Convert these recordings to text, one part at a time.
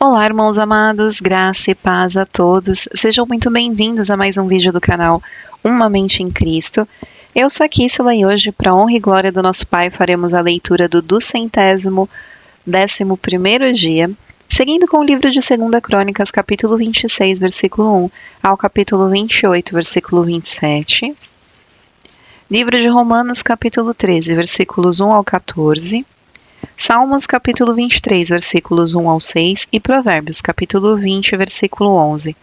Olá, irmãos amados, graça e paz a todos. Sejam muito bem-vindos a mais um vídeo do canal Uma Mente em Cristo. Eu sou a Kissela e hoje, para honra e glória do nosso Pai, faremos a leitura do 211º dia, seguindo com o livro de 2 Crônicas, capítulo 26, versículo 1 ao capítulo 28, versículo 27. Livro de Romanos, capítulo 13, versículos 1 ao 14. Salmos capítulo 23, versículos 1 ao 6 e Provérbios capítulo 20, versículo 11.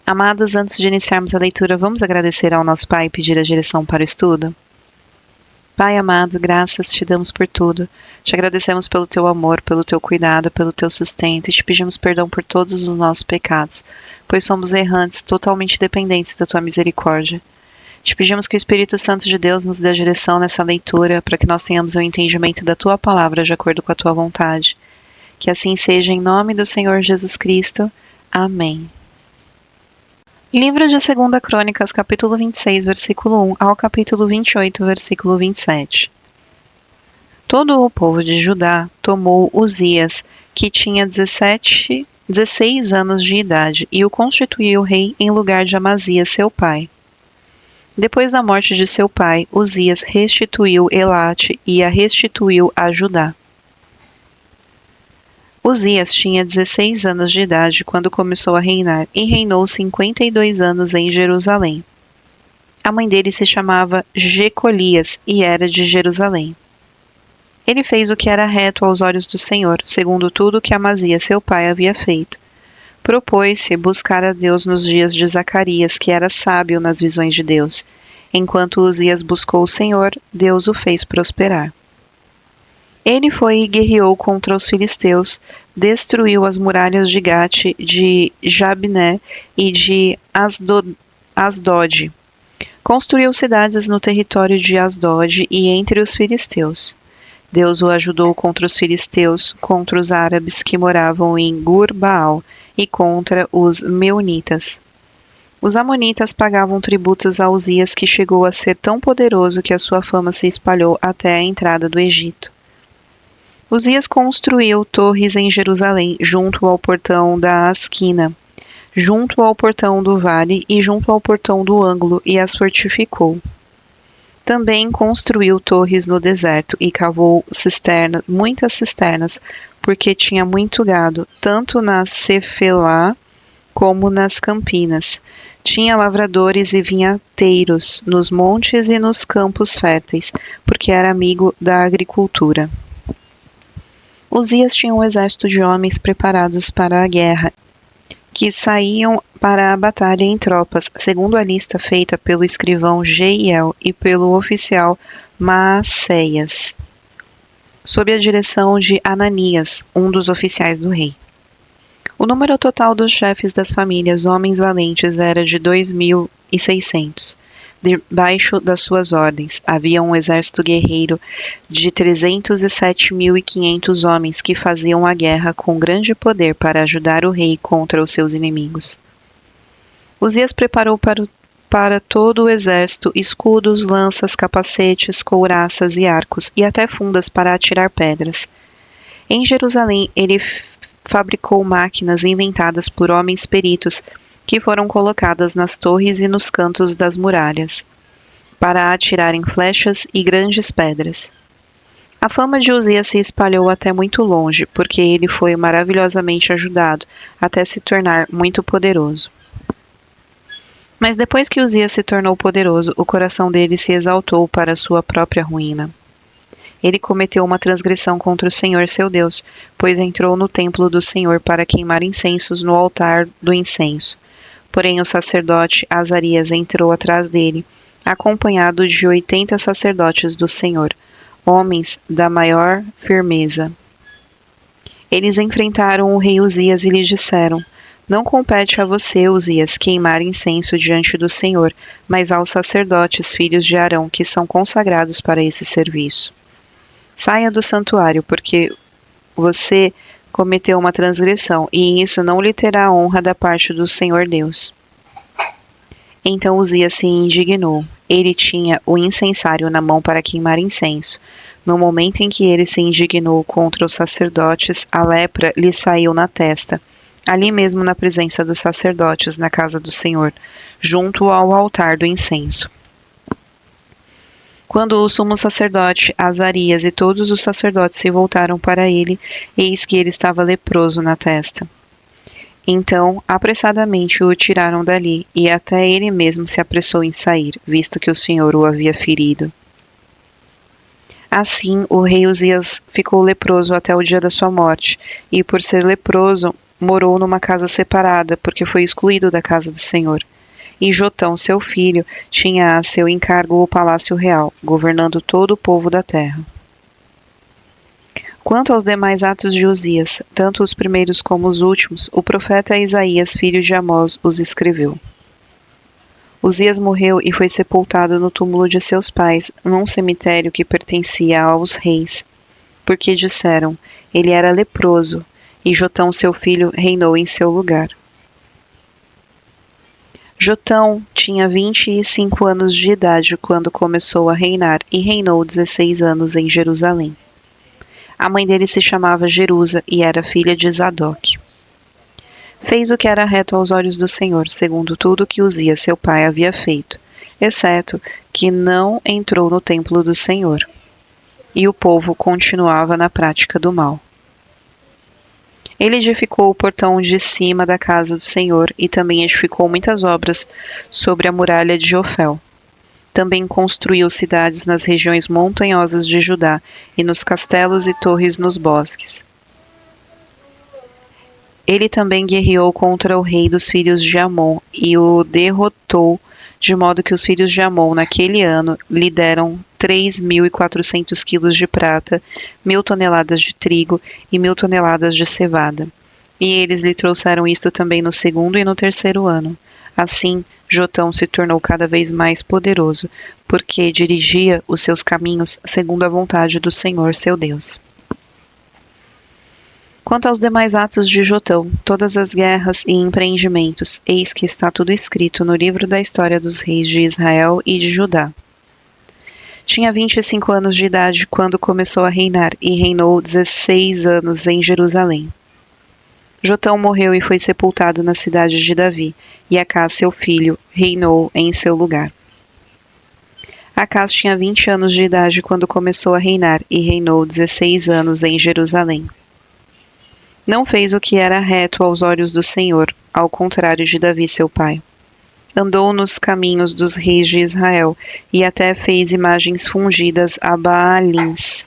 Amados, antes de iniciarmos a leitura, vamos agradecer ao nosso Pai e pedir a direção para o estudo? Pai amado, graças te damos por tudo. Te agradecemos pelo teu amor, pelo teu cuidado, pelo teu sustento e te pedimos perdão por todos os nossos pecados, pois somos errantes, totalmente dependentes da tua misericórdia. Te pedimos que o Espírito Santo de Deus nos dê a direção nessa leitura, para que nós tenhamos o entendimento da Tua palavra de acordo com a Tua vontade. Que assim seja, em nome do Senhor Jesus Cristo. Amém. Livro de 2 Crônicas, capítulo 26, versículo 1 ao capítulo 28, versículo 27. Todo o povo de Judá tomou Uzias, que tinha 16 anos de idade, e o constituiu rei em lugar de Amazias, seu pai. Depois da morte de seu pai, Uzias restituiu Elate e a restituiu a Judá. Uzias tinha 16 anos de idade quando começou a reinar e reinou 52 anos em Jerusalém. A mãe dele se chamava Jecolias e era de Jerusalém. Ele fez o que era reto aos olhos do Senhor, segundo tudo que Amazias seu pai havia feito. Propôs-se buscar a Deus nos dias de Zacarias, que era sábio nas visões de Deus. Enquanto Uzias buscou o Senhor, Deus o fez prosperar. Ele foi e guerreou contra os filisteus, destruiu as muralhas de Gate, de Jabné e de Asdod. Construiu cidades no território de Asdod e entre os filisteus. Deus o ajudou contra os filisteus, contra os árabes que moravam em Gur-Baal e contra os meunitas. Os amonitas pagavam tributos a Uzias, que chegou a ser tão poderoso que a sua fama se espalhou até a entrada do Egito. Uzias construiu torres em Jerusalém, junto ao portão da esquina, junto ao portão do vale e junto ao portão do ângulo, e as fortificou. Também construiu torres no deserto e cavou muitas cisternas, porque tinha muito gado, tanto na Cefelá como nas campinas. Tinha lavradores e vinhateiros nos montes e nos campos férteis, porque era amigo da agricultura. Uzias tinha um exército de homens preparados para a guerra, que saíam para a batalha em tropas, segundo a lista feita pelo escrivão Jeiel e pelo oficial Maacéias, sob a direção de Ananias, um dos oficiais do rei. O número total dos chefes das famílias, homens valentes, era de 2.600. Debaixo das suas ordens, havia um exército guerreiro de 307.500 homens que faziam a guerra com grande poder para ajudar o rei contra os seus inimigos. Uzias preparou para todo o exército escudos, lanças, capacetes, couraças e arcos, e até fundas para atirar pedras. Em Jerusalém, ele fabricou máquinas inventadas por homens peritos, que foram colocadas nas torres e nos cantos das muralhas, para atirarem flechas e grandes pedras. A fama de Uzias se espalhou até muito longe, porque ele foi maravilhosamente ajudado, até se tornar muito poderoso. Mas depois que Uzias se tornou poderoso, o coração dele se exaltou para sua própria ruína. Ele cometeu uma transgressão contra o Senhor seu Deus, pois entrou no templo do Senhor para queimar incensos no altar do incenso. Porém, o sacerdote Azarias entrou atrás dele, acompanhado de 80 sacerdotes do Senhor, homens da maior firmeza. Eles enfrentaram o rei Uzias e lhe disseram: Não compete a você, Uzias, queimar incenso diante do Senhor, mas aos sacerdotes, filhos de Arão, que são consagrados para esse serviço. Saia do santuário, porque você cometeu uma transgressão, e isso não lhe terá honra da parte do Senhor Deus. Então Uzias se indignou. Ele tinha o incensário na mão para queimar incenso. No momento em que ele se indignou contra os sacerdotes, a lepra lhe saiu na testa, ali mesmo na presença dos sacerdotes, na casa do Senhor, junto ao altar do incenso. Quando o sumo sacerdote Azarias e todos os sacerdotes se voltaram para ele, eis que ele estava leproso na testa. Então, apressadamente o tiraram dali, e até ele mesmo se apressou em sair, visto que o Senhor o havia ferido. Assim, o rei Uzias ficou leproso até o dia da sua morte, e por ser leproso, morou numa casa separada, porque foi excluído da casa do Senhor. E Jotão, seu filho, tinha a seu encargo o palácio real, governando todo o povo da terra. Quanto aos demais atos de Uzias, tanto os primeiros como os últimos, o profeta Isaías, filho de Amós, os escreveu. Uzias morreu e foi sepultado no túmulo de seus pais, num cemitério que pertencia aos reis, porque disseram, ele era leproso, e Jotão, seu filho, reinou em seu lugar. Jotão tinha 25 anos de idade quando começou a reinar e reinou 16 anos em Jerusalém. A mãe dele se chamava Jerusa e era filha de Zadok. Fez o que era reto aos olhos do Senhor, segundo tudo que Uzias seu pai havia feito, exceto que não entrou no templo do Senhor. E o povo continuava na prática do mal. Ele edificou o portão de cima da casa do Senhor e também edificou muitas obras sobre a muralha de Ofel. Também construiu cidades nas regiões montanhosas de Judá e nos castelos e torres nos bosques. Ele também guerreou contra o rei dos filhos de Amon e o derrotou, de modo que os filhos de Amon, naquele ano, lhe deram 3.400 quilos de prata, 1.000 toneladas de trigo e 1.000 toneladas de cevada. E eles lhe trouxeram isto também no segundo e no terceiro ano. Assim, Jotão se tornou cada vez mais poderoso, porque dirigia os seus caminhos segundo a vontade do Senhor, seu Deus. Quanto aos demais atos de Jotão, todas as guerras e empreendimentos, eis que está tudo escrito no livro da história dos reis de Israel e de Judá. Tinha 25 anos de idade quando começou a reinar e reinou 16 anos em Jerusalém. Jotão morreu e foi sepultado na cidade de Davi, e Acás, seu filho, reinou em seu lugar. Acás tinha 20 anos de idade quando começou a reinar e reinou 16 anos em Jerusalém. Não fez o que era reto aos olhos do Senhor, ao contrário de Davi, seu pai. Andou nos caminhos dos reis de Israel, e até fez imagens fungidas a Baalins.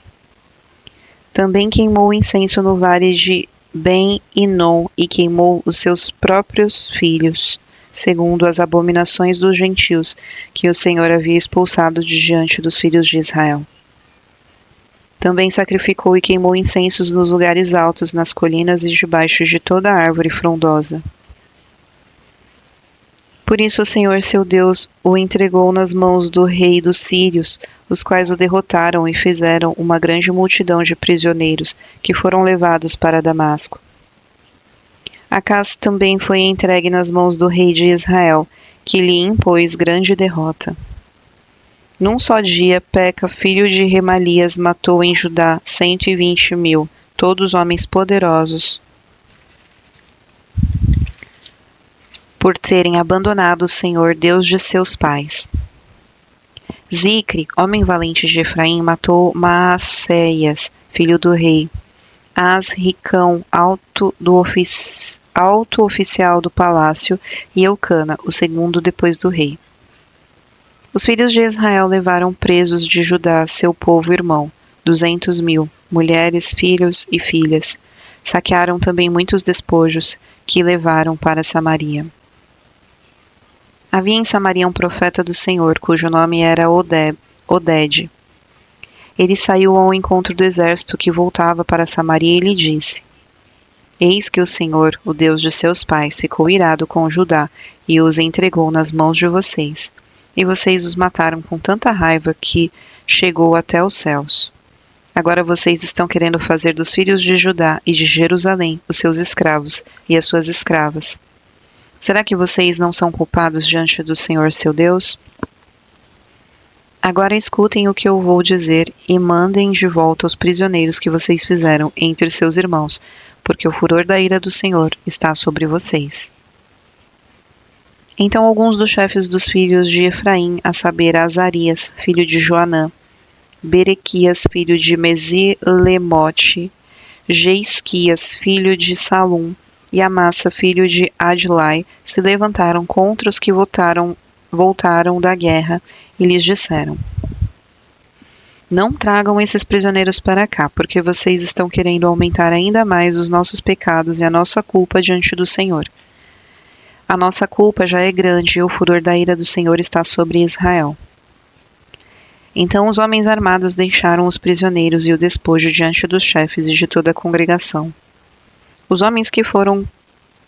Também queimou incenso no vale de Ben-Inom e queimou os seus próprios filhos, segundo as abominações dos gentios, que o Senhor havia expulsado de diante dos filhos de Israel. Também sacrificou e queimou incensos nos lugares altos, nas colinas e debaixo de toda árvore frondosa. Por isso o Senhor seu Deus o entregou nas mãos do rei dos sírios, os quais o derrotaram e fizeram uma grande multidão de prisioneiros, que foram levados para Damasco. Acás também foi entregue nas mãos do rei de Israel, que lhe impôs grande derrota. Num só dia, Peca, filho de Remalias, matou em Judá 120.000, todos homens poderosos, por terem abandonado o Senhor, Deus de seus pais. Zicre, homem valente de Efraim, matou Maacéias, filho do rei. Asricão, alto oficial do palácio, e Eucana, o segundo depois do rei. Os filhos de Israel levaram presos de Judá, seu povo irmão, 200.000, mulheres, filhos e filhas. Saquearam também muitos despojos, que levaram para Samaria. Havia em Samaria um profeta do Senhor, cujo nome era Oded. Ele saiu ao encontro do exército que voltava para Samaria e lhe disse: Eis que o Senhor, o Deus de seus pais, ficou irado com Judá e os entregou nas mãos de vocês. E vocês os mataram com tanta raiva que chegou até os céus. Agora vocês estão querendo fazer dos filhos de Judá e de Jerusalém os seus escravos e as suas escravas. Será que vocês não são culpados diante do Senhor seu Deus? Agora escutem o que eu vou dizer e mandem de volta os prisioneiros que vocês fizeram entre seus irmãos, porque o furor da ira do Senhor está sobre vocês. Então alguns dos chefes dos filhos de Efraim, a saber, Azarias, filho de Joanã, Berequias, filho de Mesilemote, Jeisquias, filho de Salum, e Amassa, filho de Adlai, se levantaram contra os que voltaram da guerra e lhes disseram: Não tragam esses prisioneiros para cá, porque vocês estão querendo aumentar ainda mais os nossos pecados e a nossa culpa diante do Senhor. A nossa culpa já é grande e o furor da ira do Senhor está sobre Israel. Então os homens armados deixaram os prisioneiros e o despojo diante dos chefes e de toda a congregação. Os homens que foram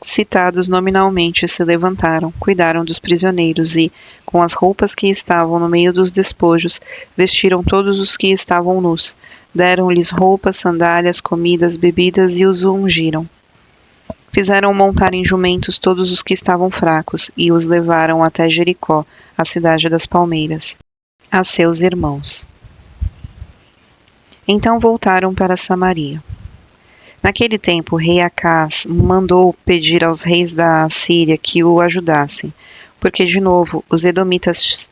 citados nominalmente se levantaram, cuidaram dos prisioneiros e, com as roupas que estavam no meio dos despojos, vestiram todos os que estavam nus, deram-lhes roupas, sandálias, comidas, bebidas e os ungiram. Fizeram montar em jumentos todos os que estavam fracos e os levaram até Jericó, a cidade das palmeiras, a seus irmãos. Então voltaram para Samaria. Naquele tempo, o rei Acaz mandou pedir aos reis da Síria que o ajudassem, porque, de novo, os edomitas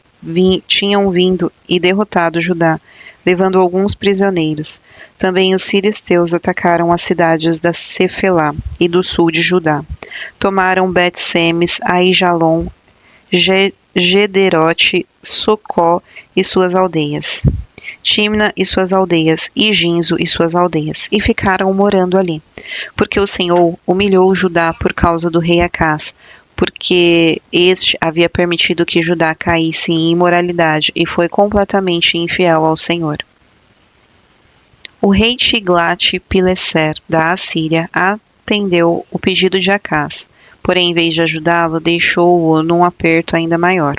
tinham vindo e derrotado Judá, levando alguns prisioneiros. Também os filisteus atacaram as cidades da Cefelá e do sul de Judá. Tomaram Bet-Semes, Aijalon, Gederote, Socó e suas aldeias, Timna e suas aldeias, e Ginzo e suas aldeias, e ficaram morando ali. Porque o Senhor humilhou Judá por causa do rei Acaz, porque este havia permitido que Judá caísse em imoralidade e foi completamente infiel ao Senhor. O rei Tiglat-Pileser, da Assíria, atendeu o pedido de Acaz, porém, em vez de ajudá-lo, deixou-o num aperto ainda maior.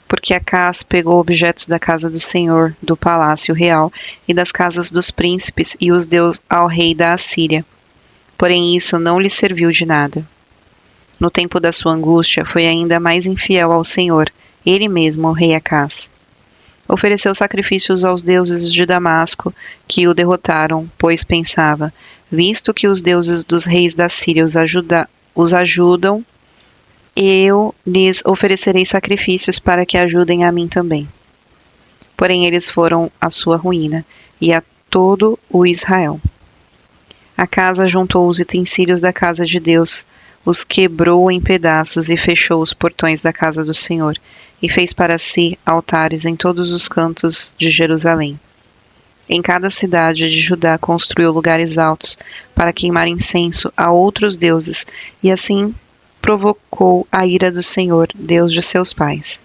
Porque Acaz pegou objetos da casa do Senhor, do palácio real e das casas dos príncipes e os deu ao rei da Assíria. Porém isso não lhe serviu de nada. No tempo da sua angústia foi ainda mais infiel ao Senhor, ele mesmo, o rei Acaz. Ofereceu sacrifícios aos deuses de Damasco, que o derrotaram, pois pensava, visto que os deuses dos reis da Síria os ajudam, eu lhes oferecerei sacrifícios para que ajudem a mim também. Porém, eles foram à sua ruína, e a todo o Israel. Acaz juntou os utensílios da casa de Deus, os quebrou em pedaços e fechou os portões da casa do Senhor, e fez para si altares em todos os cantos de Jerusalém. Em cada cidade de Judá construiu lugares altos para queimar incenso a outros deuses, e assim provocou a ira do Senhor, Deus de seus pais.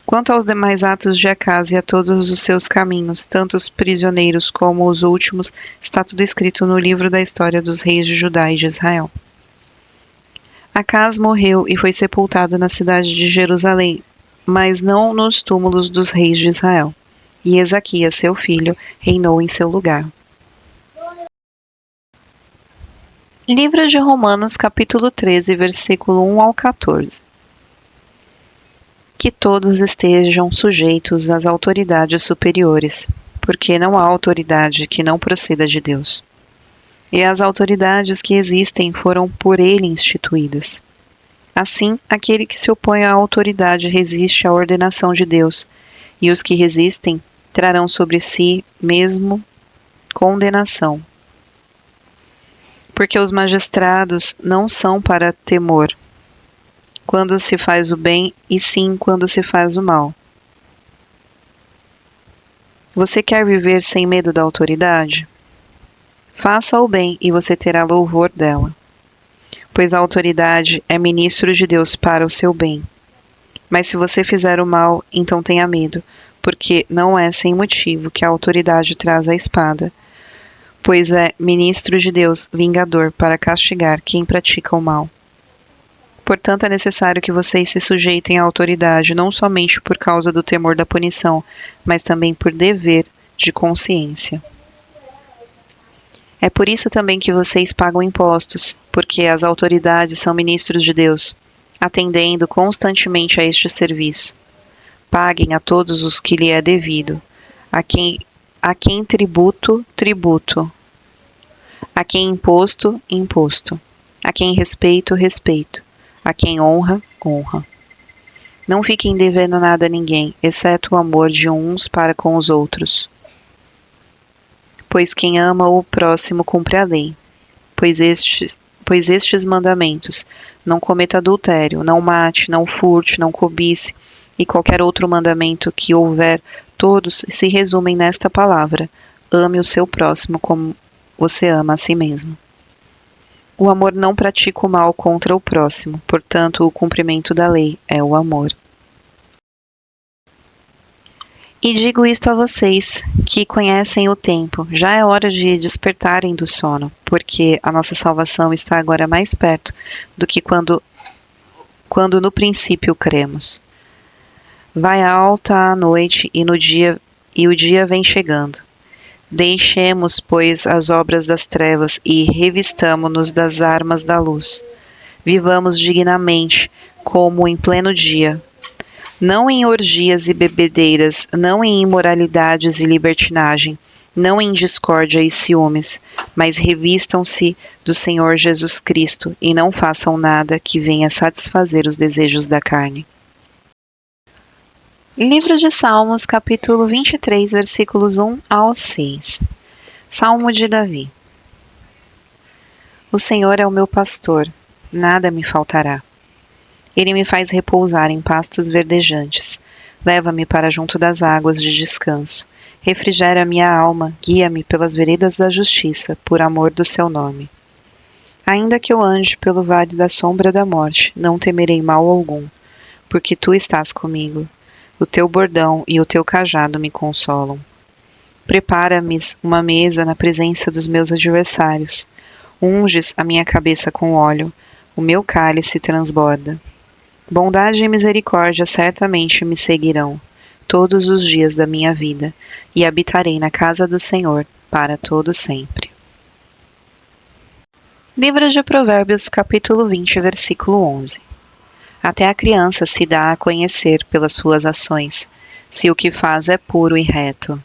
Quanto aos demais atos de Acaz e a todos os seus caminhos, tanto os prisioneiros como os últimos, está tudo escrito no livro da história dos reis de Judá e de Israel. Acaz morreu e foi sepultado na cidade de Jerusalém, mas não nos túmulos dos reis de Israel. E Ezequias, seu filho, reinou em seu lugar. Livro de Romanos, capítulo 13, versículo 1 ao 14. Que todos estejam sujeitos às autoridades superiores, porque não há autoridade que não proceda de Deus. E as autoridades que existem foram por ele instituídas. Assim, aquele que se opõe à autoridade resiste à ordenação de Deus, e os que resistem trarão sobre si mesmo condenação. Porque os magistrados não são para temor, quando se faz o bem, e sim quando se faz o mal. Você quer viver sem medo da autoridade? Faça o bem e você terá louvor dela. Pois a autoridade é ministro de Deus para o seu bem. Mas se você fizer o mal, então tenha medo, porque não é sem motivo que a autoridade traz a espada, pois é ministro de Deus, vingador, para castigar quem pratica o mal. Portanto, é necessário que vocês se sujeitem à autoridade, não somente por causa do temor da punição, mas também por dever de consciência. É por isso também que vocês pagam impostos, porque as autoridades são ministros de Deus, atendendo constantemente a este serviço. Paguem a todos os que lhe é devido. A quem tributo, tributo. A quem imposto, imposto. A quem respeito, respeito. A quem honra, honra. Não fiquem devendo nada a ninguém, exceto o amor de uns para com os outros. Pois quem ama o próximo cumpre a lei. Pois estes mandamentos: não cometa adultério, não mate, não furte, não cobice, e qualquer outro mandamento que houver, todos se resumem nesta palavra: ame o seu próximo como você ama a si mesmo. O amor não pratica o mal contra o próximo, portanto, o cumprimento da lei é o amor. E digo isto a vocês, que conhecem o tempo, já é hora de despertarem do sono, porque a nossa salvação está agora mais perto do que quando no princípio cremos. Vai alta a noite e o dia vem chegando. Deixemos, pois, as obras das trevas e revistamo-nos das armas da luz. Vivamos dignamente, como em pleno dia, não em orgias e bebedeiras, não em imoralidades e libertinagem, não em discórdia e ciúmes, mas revistam-se do Senhor Jesus Cristo e não façam nada que venha satisfazer os desejos da carne. Livro de Salmos, capítulo 23, versículos 1 ao 6. Salmo de Davi. O Senhor é o meu pastor, nada me faltará. Ele me faz repousar em pastos verdejantes. Leva-me para junto das águas de descanso. Refrigera minha alma, guia-me pelas veredas da justiça, por amor do seu nome. Ainda que eu ande pelo vale da sombra da morte, não temerei mal algum, porque tu estás comigo. O teu bordão e o teu cajado me consolam. Prepara-me uma mesa na presença dos meus adversários. Unges a minha cabeça com óleo, o meu cálice transborda. Bondade e misericórdia certamente me seguirão todos os dias da minha vida, e habitarei na casa do Senhor para todo sempre. Livro de Provérbios, capítulo 20, versículo 11. Até a criança se dá a conhecer pelas suas ações, se o que faz é puro e reto.